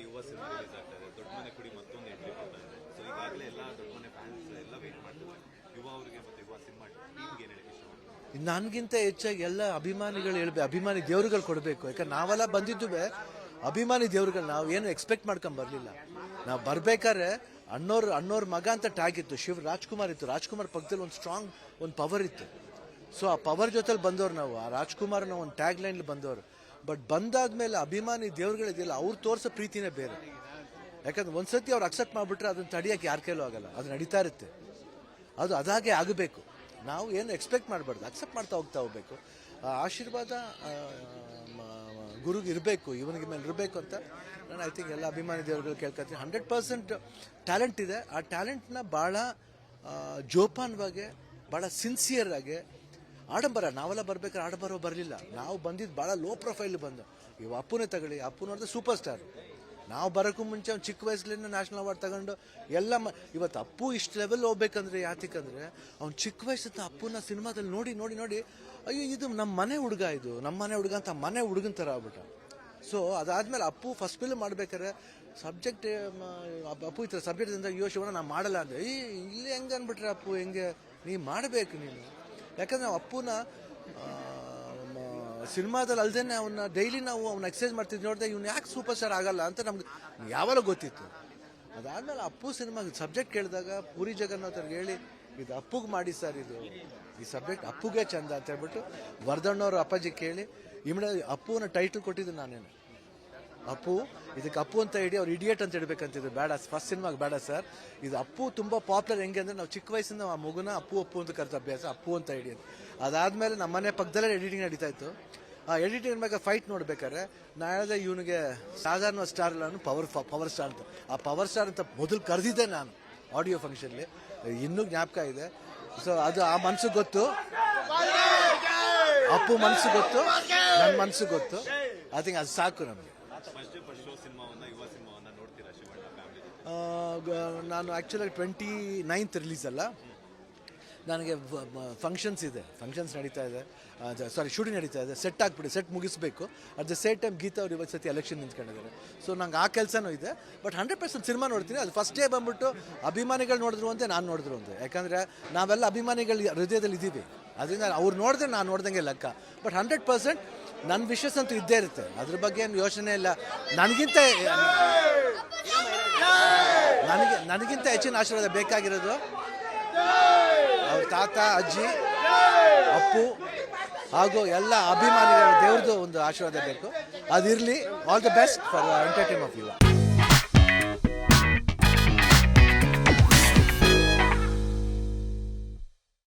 ಯುವ cinema release ಆಗ್ತಾ ಇದೆ. ದೊಡ್ಡ ಮನೆ ಕುಡಿ ಮತ್ತೊಂದು ಎಂಟ್ರಿ ಕೊಡ್ತಾ ಇದೆ. ಸೊ ಈಗಾಗಲೇ ಎಲ್ಲ ದೊಡ್ಡ ಮನೆ ಫ್ಯಾನ್ಸ್ ಎಲ್ಲ ವೇಟ್ ಮಾಡ್ತಿದ್ದಾರೆ. ಯುವ ಅವರಿಗೆ ಮತ್ತೆ ಯುವ ಸಿನಿಮಾ ಟೀಮ್ಗೆ ಏನು ಹೇಳಕ್ಕೆ ಇಷ್ಟ? ನನಗಿಂತ ಹೆಚ್ಚಾಗಿ ಎಲ್ಲ ಅಭಿಮಾನಿಗಳು ಹೇಳ್ಬೇಕು, ಅಭಿಮಾನಿ ದೇವರುಗಳು ಕೊಡಬೇಕು. ಯಾಕಂದ್ರೆ ನಾವೆಲ್ಲ ಬಂದಿದ್ದುವೆ ಅಭಿಮಾನಿ ದೇವ್ರುಗಳು. ನಾವು ಏನು ಎಕ್ಸ್ಪೆಕ್ಟ್ ಮಾಡ್ಕೊಂಡ್ ಬರಲಿಲ್ಲ. ನಾವು ಬರ್ಬೇಕಾದ್ರೆ ಅಣ್ಣೋರ್ ಮಗ ಅಂತ ಟ್ಯಾಗ್ ಇತ್ತು, ರಾಜ್ಕುಮಾರ್ ಇತ್ತು. ರಾಜ್ಕುಮಾರ್ ಪಕ್ಕದಲ್ಲಿ ಒಂದು ಸ್ಟ್ರಾಂಗ್ ಒಂದು ಪವರ್ ಇತ್ತು. ಸೊ ಆ ಪವರ್ ಜೊತೆಲಿ ಬಂದವ್ರು ನಾವು. ಆ ರಾಜ್ಕುಮಾರ್ನ ಒಂದು ಟ್ಯಾಗ್ ಲೈನ್ಲಿ ಬಂದವರು. ಬಟ್ ಬಂದಾದ್ಮೇಲೆ ಅಭಿಮಾನಿ ದೇವ್ರುಗಳಿದೆಯಲ್ಲ, ಅವ್ರು ತೋರಿಸೋ ಪ್ರೀತಿನೇ ಬೇರೆ. ಯಾಕಂದ್ರೆ ಒಂದ್ಸತಿ ಅವ್ರು ಅಕ್ಸೆಪ್ಟ್ ಮಾಡಿಬಿಟ್ರೆ ಅದನ್ನ ತಡಿಯೋಕೆ ಯಾರ ಕೈಲೂ ಆಗಲ್ಲ. ಅದು ನಡೀತಾ ಇರುತ್ತೆ. ಅದು ಅದಾಗೆ ಆಗಬೇಕು. ನಾವು ಏನು ಎಕ್ಸ್ಪೆಕ್ಟ್ ಮಾಡಬಾರ್ದು, ಅಕ್ಸೆಪ್ಟ್ ಮಾಡ್ತಾ ಹೋಗ್ಬೇಕು. ಆಶೀರ್ವಾದ ಗುರುಗೆ ಇರಬೇಕು, ಇವನಿಗೆ ಮೇಲೆ ಇರಬೇಕು ಅಂತ ನಾನು ಐ ಥಿಂಕ್ ಎಲ್ಲ ಅಭಿಮಾನಿ ದೇವರುಗಳು ಕೇಳ್ಕೊತೀನಿ. 100% ಟ್ಯಾಲೆಂಟ್ ಇದೆ. ಆ ಟ್ಯಾಲೆಂಟ್ನ ಭಾಳ ಜೋಪಾನವಾಗಿ, ಭಾಳ ಸಿನ್ಸಿಯರ್ ಆಗಿ, ಆಡಂಬರ ನಾವೆಲ್ಲ ಬರ್ಬೇಕಾದ್ರೆ ಆಡಂಬರ ಬರಲಿಲ್ಲ. ನಾವು ಬಂದಿದ್ದು ಭಾಳ ಲೋ ಪ್ರೊಫೈಲ್ ಬಂದು. ಇವು ಅಪ್ಪುನೇ ತಗೊಳ್ಳಿ, ಅಪ್ಪು ನೋಡಿದ್ರೆ ಸೂಪರ್ ಸ್ಟಾರ್. ನಾವು ಬರೋಕ್ಕೂ ಮುಂಚೆ ಅವ್ನು ಚಿಕ್ಕ ವಯಸ್ಸಲ್ಲಿಂದ ನ್ಯಾಷನಲ್ ಅವಾರ್ಡ್ ತಗೊಂಡು ಎಲ್ಲ ಇವತ್ತು ಅಪ್ಪು ಇಷ್ಟು ಲೆವೆಲ್ ಹೋಗ್ಬೇಕಂದ್ರೆ ಯಾತಕ್ಕಂದ್ರೆ ಅವ್ನು ಚಿಕ್ಕ ವಯಸ್ಸಿಂದ ಅಪ್ಪುನ ಸಿನಿಮಾದಲ್ಲಿ ನೋಡಿ ನೋಡಿ ನೋಡಿ ಅಯ್ಯೋ ಇದು ನಮ್ಮ ಮನೆ ಹುಡುಗ, ಇದು ನಮ್ಮ ಮನೆ ಹುಡುಗ ಅಂತ ಮನೆ ಹುಡುಗನ ಥರ ಆಗ್ಬಿಟ್ಟ. ಸೊ ಅದಾದ್ಮೇಲೆ ಅಪ್ಪು ಫಸ್ಟ್ ಫಿಲ್ಮ್ ಮಾಡ್ಬೇಕಾದ್ರೆ ಸಬ್ಜೆಕ್ಟ್ ಅಪ್ಪು ಈ ಥರ ಸಬ್ಜೆಕ್ಟಿಂದ ಅಯ್ಯೋ ಶಿವನ ನಾನು ಮಾಡಲ್ಲ ಅಂದರೆ ಇಲ್ಲಿ ಹೆಂಗೆ ಅಂದ್ಬಿಟ್ರೆ ಅಪ್ಪು ಹೆಂಗೆ ನೀ ಮಾಡಬೇಕು ನೀನು. ಯಾಕಂದ್ರೆ ನಾವು ಅಪ್ಪುನ ಸಿನಿಮಾದಲ್ಲಿ ಅಲ್ಲದೆ ಅವನ್ನ ಡೈಲಿ ನಾವು ಅವ್ನ ಎಕ್ಸರ್ಸೈಸ್ ಮಾಡ್ತಿದ್ವಿ. ನೋಡಿದೆ ಇವ್ನು ಯಾಕೆ ಸೂಪರ್ ಸ್ಟಾರ್ ಆಗಲ್ಲ ಅಂತ ನಮ್ಗೆ ಯಾವಾಗ ಗೊತ್ತಿತ್ತು. ಅದಾದ್ಮೇಲೆ ಅಪ್ಪು ಸಿನಿಮಾ ಸಬ್ಜೆಕ್ಟ್ ಕೇಳಿದಾಗ ಪೂರಿ ಜಗನ್ನಾಥ್ರಿಗೆ ಹೇಳಿ ಇದು ಅಪ್ಪುಗೆ ಮಾಡಿ ಸರ್, ಇದು ಈ ಸಬ್ಜೆಕ್ಟ್ ಅಪ್ಪುಗೆ ಚಂದ ಅಂತ ಹೇಳ್ಬಿಟ್ಟು ವರ್ಧಣ್ಣವ್ರ ಅಪ್ಪಾಜಿ ಕೇಳಿ ಅಪ್ಪುನ ಟೈಟಲ್ ಕೊಟ್ಟಿದ್ದು ನಾನೇನು. ಅಪ್ಪು ಇದಕ್ಕೆ ಅಪ್ಪು ಅಂತ ಹೇಳಿ ಅವ್ರು ಇಡಿಯೇಟ್ ಅಂತ ಹೇಳ್ಬೇಕಂತಿದ್ರು. ಬೇಡ, ಫಸ್ಟ್ ಸಿನಿಮಾಗೆ ಬೇಡ ಸರ್, ಇದು ಅಪ್ಪು ತುಂಬ ಪಾಪ್ಯುಲರ್. ಹೆಂಗೆ ಅಂದರೆ ನಾವು ಚಿಕ್ಕ ವಯಸ್ಸಿಂದ ಆ ಮಗುನ ಅಪ್ಪು ಅಂತ ಕರೆದ ಅಭ್ಯಾಸ, ಅಪ್ಪು ಅಂತ ಹೇಳಿ ಅಂತ. ಅದಾದಮೇಲೆ ನಮ್ಮ ಮನೆ ಪಕ್ಕದಲ್ಲೇ ಎಡಿಟಿಂಗ್ ನಡೀತಾ ಇತ್ತು. ಆ ಎಡಿಟಿಂಗ್ ಬೇಕಾದ್ರೆ ಫೈಟ್ ನೋಡ್ಬೇಕಾದ್ರೆ ನಾ ಹೇಳಿದೆ ಇವನಿಗೆ ಸಾಧಾರಣ ಸ್ಟಾರ್ ಇಲ್ಲ, ಪವರ್ ಸ್ಟಾರ್ ಅಂತ. ಆ ಪವರ್ ಸ್ಟಾರ್ ಅಂತ ಮೊದಲು ಕರೆದಿದ್ದೆ ನಾನು ಆಡಿಯೋ ಫಂಕ್ಷನ್ಲಿ, ಇನ್ನೂ ಜ್ಞಾಪಕ ಇದೆ. ಸೊ ಅದು ಆ ಮನಸ್ಸು ಗೊತ್ತು, ಅಪ್ಪು ಮನಸ್ಸು ಗೊತ್ತು, ನನ್ನ ಮನಸ್ಸು ಗೊತ್ತು. ಐ ಥಿಂಕ್ ಅದು ಸಾಕು ನಮಗೆ. ನಾನು ಆ್ಯಕ್ಚುಲಾಗಿ 29th ರಿಲೀಸ್ ಅಲ್ಲ, ನನಗೆ ಫಂಕ್ಷನ್ಸ್ ಇದೆ, ಫಂಕ್ಷನ್ಸ್ ನಡೀತಾ ಇದೆ, ಶೂಟಿಂಗ್ ನಡೀತಾ ಇದೆ. ಸೆಟ್ ಹಾಕ್ಬಿಡಿ, ಸೆಟ್ ಮುಗಿಸ್ಬೇಕು. At the same time Geetha ಅವ್ರು ಇವತ್ತು ಸತಿ ಎಲೆಕ್ಷನ್ ನಿಂತ್ಕೊಂಡಿದ್ದಾರೆ. ಸೊ ನಂಗೆ ಆ ಕೆಲಸನೂ ಇದೆ. ಬಟ್ 100% ಸಿನಿಮಾ ನೋಡ್ತೀನಿ. ಅದು ಫಸ್ಟ್ ಡೇ ಬಂದ್ಬಿಟ್ಟು ಅಭಿಮಾನಿಗಳು ನೋಡಿದ್ರು ಅಂತೆ, ನಾನು ನೋಡಿದ್ರು ಅಂತೆ. ಯಾಕಂದರೆ ನಾವೆಲ್ಲ ಅಭಿಮಾನಿಗಳು ಹೃದಯದಲ್ಲಿ ಇದ್ದೀವಿ. ಅದರಿಂದ ಅವ್ರು ನೋಡಿದ್ರೆ ನಾನು ನೋಡ್ದಂಗೆ ಲೆಕ್ಕ. ಬಟ್ 100% ನನ್ನ ವಿಶಸ್ ಅಂತೂ ಇದ್ದೇ ಇರುತ್ತೆ. ಅದ್ರ ಬಗ್ಗೆ ಏನು ಯೋಚನೆ ಇಲ್ಲ. ನನಗಿಂತ ಹೆಚ್ಚಿನ ಆಶೀರ್ವಾದ ಬೇಕಾಗಿರೋದು ಅವ್ರ ತಾತ, ಅಜ್ಜಿ, ಅಪ್ಪು ಹಾಗೂ ಎಲ್ಲ ಅಭಿಮಾನಿಗಳ ದೇವ್ರದ್ದು ಒಂದು ಆಶೀರ್ವಾದ ಬೇಕು. ಅದಿರಲಿ. All the best for entertainment of ಯುವ.